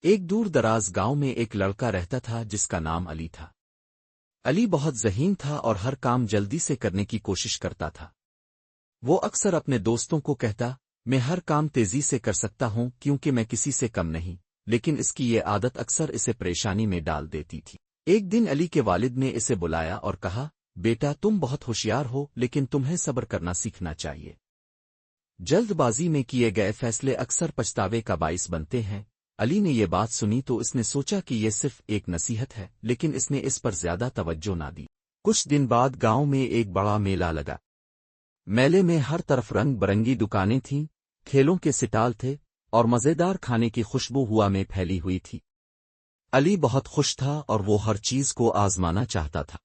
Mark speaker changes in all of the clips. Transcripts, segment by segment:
Speaker 1: ایک دور دراز گاؤں میں ایک لڑکا رہتا تھا جس کا نام علی تھا۔ علی بہت ذہین تھا اور ہر کام جلدی سے کرنے کی کوشش کرتا تھا۔ وہ اکثر اپنے دوستوں کو کہتا، میں ہر کام تیزی سے کر سکتا ہوں کیونکہ میں کسی سے کم نہیں، لیکن اس کی یہ عادت اکثر اسے پریشانی میں ڈال دیتی تھی۔ ایک دن علی کے والد نے اسے بلایا اور کہا، بیٹا تم بہت ہوشیار ہو لیکن تمہیں صبر کرنا سیکھنا چاہیے۔ جلد بازی میں کیے گئے فیصلے اکثر پچھتاوے کا باعث بنتے ہیں۔ علی نے یہ بات سنی تو اس نے سوچا کہ یہ صرف ایک نصیحت ہے، لیکن اس نے اس پر زیادہ توجہ نہ دی۔ کچھ دن بعد گاؤں میں ایک بڑا میلہ لگا۔ میلے میں ہر طرف رنگ برنگی دکانیں تھیں، کھیلوں کے سٹال تھے اور مزیدار کھانے کی خوشبو ہوا میں پھیلی ہوئی تھی۔ علی بہت خوش تھا اور وہ ہر چیز کو آزمانا چاہتا تھا۔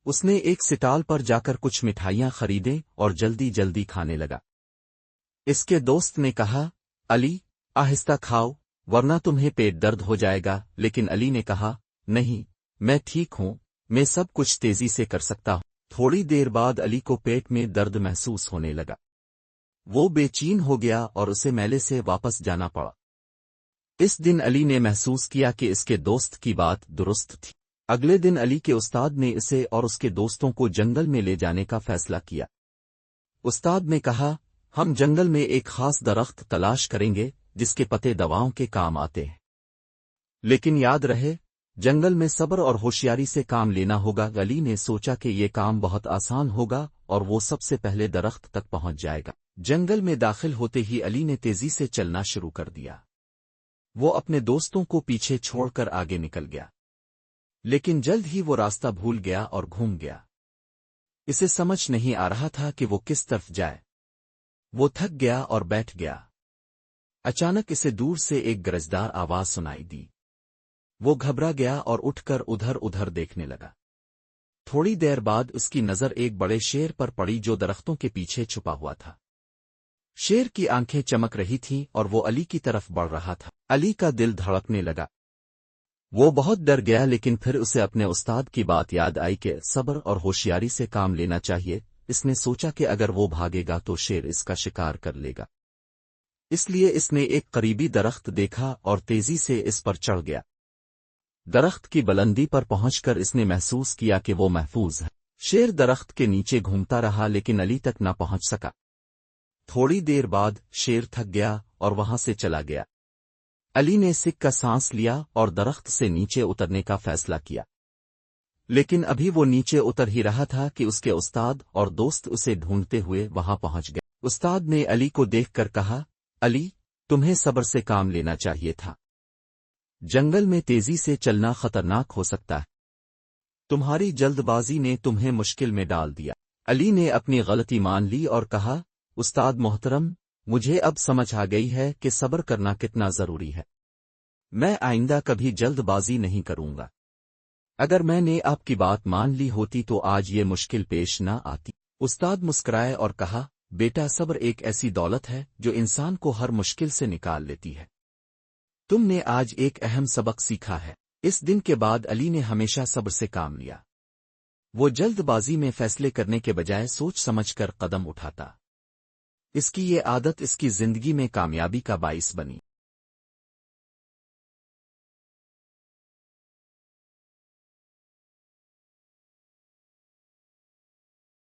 Speaker 1: اس نے ایک سٹال پر جا کر کچھ مٹھائیاں خریدیں اور جلدی جلدی کھانے لگا۔ اس کے دوست نے کہا، علی آہستہ کھاؤ ورنہ تمہیں پیٹ درد ہو جائے گا، لیکن علی نے کہا، نہیں میں ٹھیک ہوں، میں سب کچھ تیزی سے کر سکتا ہوں۔ تھوڑی دیر بعد علی کو پیٹ میں درد محسوس ہونے لگا۔ وہ بے چین ہو گیا اور اسے میلے سے واپس جانا پڑا۔ اس دن علی نے محسوس کیا کہ اس کے دوست کی بات درست تھی۔ اگلے دن علی کے استاد نے اسے اور اس کے دوستوں کو جنگل میں لے جانے کا فیصلہ کیا۔ استاد نے کہا، ہم جنگل میں ایک خاص درخت تلاش کریں گے جس کے پتے دواؤں کے کام آتے ہیں، لیکن یاد رہے جنگل میں صبر اور ہوشیاری سے کام لینا ہوگا۔ علی نے سوچا کہ یہ کام بہت آسان ہوگا اور وہ سب سے پہلے درخت تک پہنچ جائے گا۔ جنگل میں داخل ہوتے ہی علی نے تیزی سے چلنا شروع کر دیا۔ وہ اپنے دوستوں کو پیچھے چھوڑ کر آگے نکل گیا، لیکن جلد ہی وہ راستہ بھول گیا اور گھوم گیا۔ اسے سمجھ نہیں آ رہا تھا کہ وہ کس طرف جائے۔ وہ تھک گیا اور بیٹھ گیا۔ اچانک اسے دور سے ایک گرجدار آواز سنائی دی۔ وہ گھبرا گیا اور اٹھ کر ادھر ادھر دیکھنے لگا۔ تھوڑی دیر بعد اس کی نظر ایک بڑے شیر پر پڑی جو درختوں کے پیچھے چھپا ہوا تھا۔ شیر کی آنکھیں چمک رہی تھیں اور وہ علی کی طرف بڑھ رہا تھا۔ علی کا دل دھڑکنے لگا۔ وہ بہت ڈر گیا، لیکن پھر اسے اپنے استاد کی بات یاد آئی کہ صبر اور ہوشیاری سے کام لینا چاہیے۔ اس نے سوچا کہ اگر وہ بھاگے گا تو شیر اس کا شکار کر لے گا، اس لیے اس نے ایک قریبی درخت دیکھا اور تیزی سے اس پر چڑھ گیا۔ درخت کی بلندی پر پہنچ کر اس نے محسوس کیا کہ وہ محفوظ ہے۔ شیر درخت کے نیچے گھومتا رہا لیکن علی تک نہ پہنچ سکا۔ تھوڑی دیر بعد شیر تھک گیا اور وہاں سے چلا گیا۔ علی نے سکھ کا سانس لیا اور درخت سے نیچے اترنے کا فیصلہ کیا، لیکن ابھی وہ نیچے اتر ہی رہا تھا کہ اس کے استاد اور دوست اسے ڈھونڈتے ہوئے وہاں پہنچ گئے۔ استاد نے علی کو دیکھ کر کہا، علی تمہیں صبر سے کام لینا چاہیے تھا، جنگل میں تیزی سے چلنا خطرناک ہو سکتا ہے، تمہاری جلد بازی نے تمہیں مشکل میں ڈال دیا۔ علی نے اپنی غلطی مان لی اور کہا، استاد محترم مجھے اب سمجھ آ گئی ہے کہ صبر کرنا کتنا ضروری ہے، میں آئندہ کبھی جلد بازی نہیں کروں گا۔ اگر میں نے آپ کی بات مان لی ہوتی تو آج یہ مشکل پیش نہ آتی۔ استاد مسکرائے اور کہا، بیٹا صبر ایک ایسی دولت ہے جو انسان کو ہر مشکل سے نکال لیتی ہے۔ تم نے آج ایک اہم سبق سیکھا ہے۔ اس دن کے بعد علی نے ہمیشہ صبر سے کام لیا۔ وہ جلد بازی میں فیصلے کرنے کے بجائے سوچ سمجھ کر قدم اٹھاتا۔ اس کی یہ عادت اس کی زندگی میں کامیابی کا باعث بنی۔